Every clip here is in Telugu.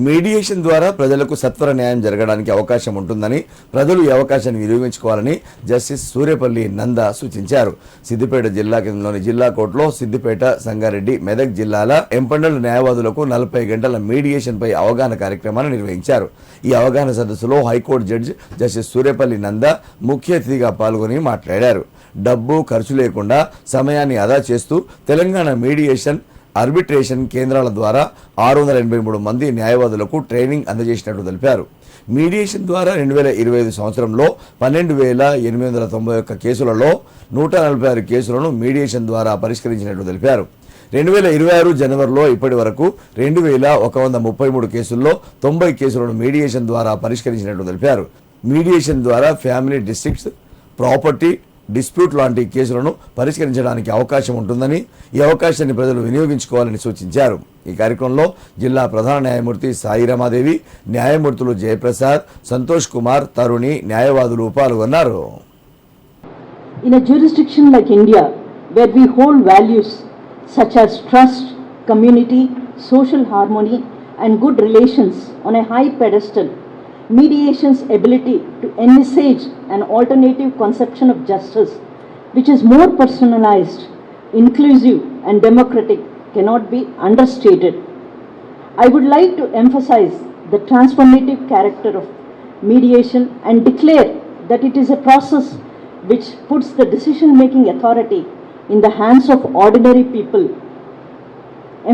మీడియేషన్ ద్వారా ప్రజలకు సత్వర న్యాయం జరగడానికి అవకాశం ఉంటుందని, ప్రజలు ఈ అవకాశాన్ని వినియోగించుకోవాలని జస్టిస్ సూర్యపల్లి నంద సూచించారు. సిద్దిపేట జిల్లా కేంద్రంలోని జిల్లా కోర్టులో సిద్దిపేట, సంగారెడ్డి, మెదక్ జిల్లాల ఎంపండల్ న్యాయవాదులకు 40 గంటల మీడియేషన్ పై అవగాహన కార్యక్రమాన్ని నిర్వహించారు. ఈ అవగాహన సదస్సులో హైకోర్టు జడ్జి జస్టిస్ సూర్యపల్లి నంద ముఖ్య అతిథిగా పాల్గొని మాట్లాడారు. డబ్బు ఖర్చు లేకుండా సమయాన్ని ఆదా చేస్తూ తెలంగాణ మీడియేషన్, ఆర్బిట్రేషన్ కేంద్రాల ద్వారా 683 మంది న్యాయవాదులకు ట్రైనింగ్ అందజేసినట్టు తెలిపారు. మీడియేషన్ ద్వారా 2025 సంవత్సరంలో 12,891 కేసులలో 146 కేసులను మీడియేషన్ ద్వారా పరిష్కరించినట్టు తెలిపారు. 2026 జనవరిలో ఇప్పటి వరకు 2,133 కేసుల్లో 90 కేసులను మీడియేషన్ ద్వారా పరిష్కరించినట్టు తెలిపారు. మీడియేషన్ ద్వారా ఫ్యామిలీ డిస్ట్రిక్ట్స్, ప్రాపర్టీ డిస్ప్యూట్ లాంటి కేసులను పరిష్కరించడానికి అవకాశం ఉంటుందని, ఈ అవకాశాన్ని ప్రజలు వినియోగించుకోవాలని సూచించారు. ఈ కార్యక్రమంలో జిల్లా ప్రధాన న్యాయమూర్తి సాయి రమాదేవి, న్యాయమూర్తులు జయప్రసాద్, సంతోష్ కుమార్, తరుణి, న్యాయవాదులు పాల్గొన్నారు. In a jurisdiction like India, where we hold values such as trust, community, social harmony and good relations on a high pedestal, mediation's ability to envisage an alternative conception of justice, which is more personalized, inclusive and democratic, cannot be understated. I would like to emphasize the transformative character of mediation and declare that it is a process which puts the decision-making authority in the hands of ordinary people,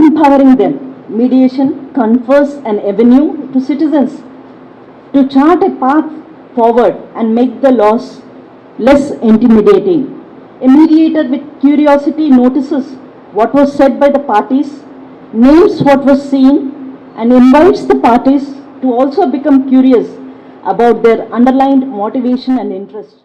empowering them. Mediation confers an avenue to citizens to chart a path forward and make the laws less intimidating. A mediator with curiosity notices what was said by the parties, names what was seen, and invites the parties to also become curious about their underlying motivation and interest.